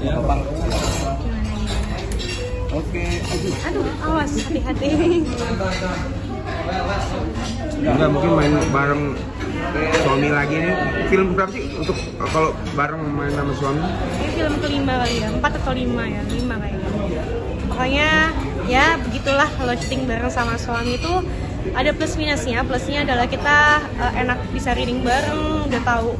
Ya, Bang. Gimana? Oke, Aduh, awas, hati-hati. Enggak, mungkin main bareng suami lagi nih. Film berapa sih untuk kalau bareng main sama suami? Ini film kelima kali ya, 4 atau 5 ya, 5 kayaknya. Pokoknya ya begitulah kalau syuting bareng sama suami itu ada plus minusnya. Plusnya adalah kita enak bisa reading bareng, udah tahu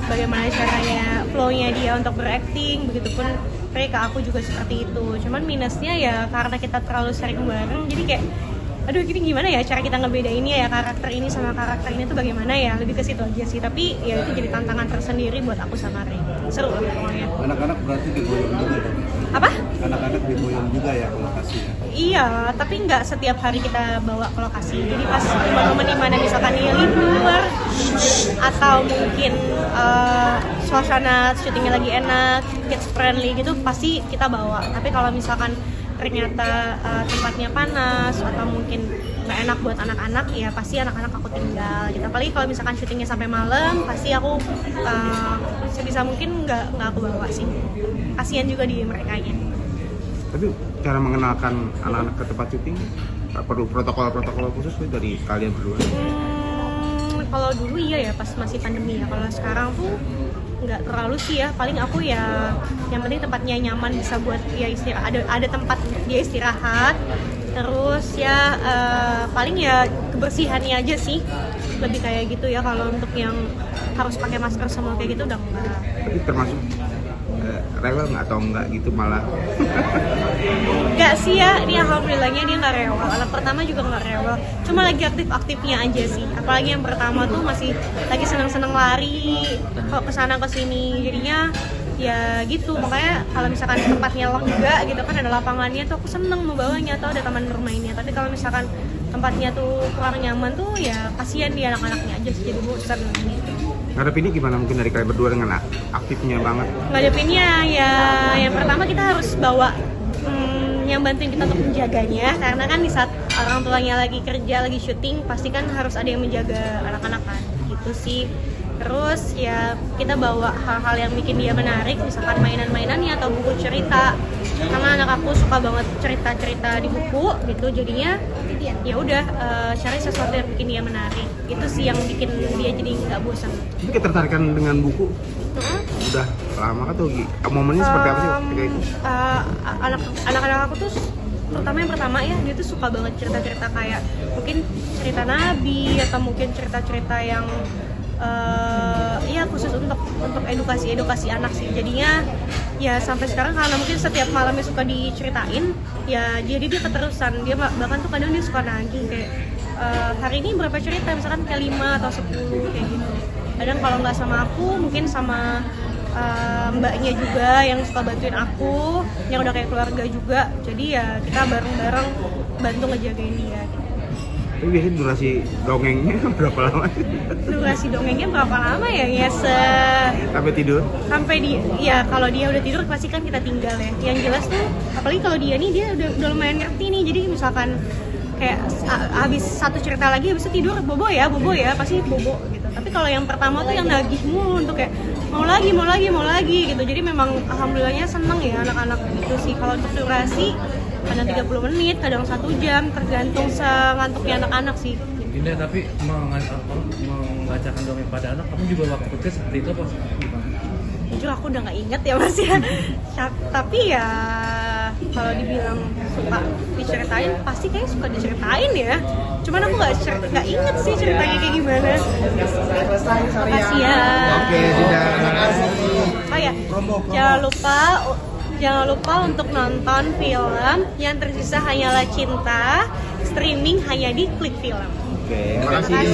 bagaimana caranya flow-nya dia untuk berakting, begitupun mereka aku juga seperti itu. Cuman minusnya ya karena kita terlalu sering bareng, jadi kayak aduh gini gimana ya cara kita ngebedainnya ya karakter ini sama karakter ini tuh bagaimana ya, lebih ke situ aja sih. Tapi ya itu jadi tantangan tersendiri buat aku sama Ray. Seru lah pokoknya. anak-anak berarti diboyong juga dong. Apa? Anak-anak diboyong juga ya ke lokasi ya. Iya, tapi nggak setiap hari kita bawa ke lokasi. Jadi pas momen-momen dimana misalkan dia libur atau mungkin suasana syutingnya lagi enak, kids friendly gitu, pasti kita bawa. Tapi kalau misalkan ternyata tempatnya panas atau mungkin nggak enak buat anak-anak, ya pasti anak-anak aku tinggal gitu. Apalagi kalau misalkan syutingnya sampai malam, pasti aku sebisa mungkin nggak aku bawa sih. Kasian juga di merekanya. Tapi cara mengenalkan anak-anak ke tempat syuting perlu protokol khusus tuh dari kalian berdua? Kalau dulu iya ya pas masih pandemi ya. Kalau sekarang tuh nggak terlalu sih ya. Paling aku ya yang penting tempatnya nyaman, bisa buat dia istirahat. Ada tempat dia istirahat. Terus ya paling ya kebersihannya aja sih. Lebih kayak gitu ya. Kalau untuk yang harus pakai masker semua kayak gitu udah enggak. Tapi termasuk rewel nggak atau enggak gitu malah? Enggak sih ya, dia alhamdulillahnya dia nggak rewel. Anak pertama juga nggak rewel, cuma lagi aktif-aktifnya aja sih. Apalagi yang pertama tuh masih lagi seneng-seneng lari kesana kesini, jadinya ya gitu. Makanya kalau misalkan tempatnya lega gitu kan, ada lapangannya tuh aku seneng mau bawanya, atau ada taman bermainnya. Tapi kalau misalkan tempatnya tuh kurang nyaman tuh ya kasihan dia anak-anaknya aja sih, jadi bosan gitu. Ngadepinnya gimana mungkin dari kalian berdua dengan aktifnya banget? Ngadepinnya ya yang pertama kita harus bawa yang bantuin kita untuk menjaganya, karena kan di saat orang tuanya lagi kerja, lagi syuting, pasti kan harus ada yang menjaga anak-anak kan, gitu sih. Terus ya kita bawa hal-hal yang bikin dia menarik, misalkan mainan-mainannya atau buku cerita, karena anak aku suka banget cerita-cerita di buku gitu, jadinya ya udah cari sesuatu yang bikin dia menarik. Itu sih yang bikin dia jadi nggak bosan. Tapi ketertarikan dengan buku udah lama kan tuh, momennya seperti apa sih ketika itu? Anak-anak aku tuh terutama yang pertama ya, dia tuh suka banget cerita-cerita kayak mungkin cerita nabi atau mungkin cerita-cerita yang ya khusus untuk edukasi anak sih. Jadinya ya sampai sekarang karena mungkin setiap malamnya suka diceritain ya, jadi dia keterusan. Dia bahkan tuh kadang dia suka nagih kayak hari ini berapa cerita, misalkan kayak 5 atau 10 kayak gitu. Kadang kalau nggak sama aku mungkin sama mbaknya juga yang suka bantuin aku, yang udah kayak keluarga juga. Jadi ya kita bareng-bareng bantu ngejagain dia gitu. Tapi biasanya durasi dongengnya berapa lama? Durasi dongengnya berapa lama ya? Ya Sampai tidur? Sampai ya kalau dia udah tidur pasti kan kita tinggal ya. Yang jelas tuh apalagi kalau dia nih, dia udah lumayan ngerti nih. Jadi misalkan kayak habis satu cerita lagi, habis itu tidur bobo ya pasti bobo gitu. Tapi kalau yang pertama tuh yang nagih mulu untuk kayak mau lagi gitu. Jadi memang alhamdulillahnya seneng ya anak-anak gitu sih. Kalau untuk durasi kadang 30 menit, kadang 1 jam, tergantung sengantuknya anak-anak sih. Dinda, tapi membacakan dongeng pada anak, kamu juga waktu kecil seperti itu apa gimana? Jujur aku udah nggak inget ya Mas ya. Tapi ya kalau dibilang suka diceritain, pasti kayak suka diceritain ya. Cuman aku nggak inget sih ceritanya kayak gimana. Makasih ya. Oke, Dinda. Oh ya, jangan lupa untuk nonton film Yang Tersisa Hanyalah Cinta, streaming hanya di Klik Film. Oke, makasih.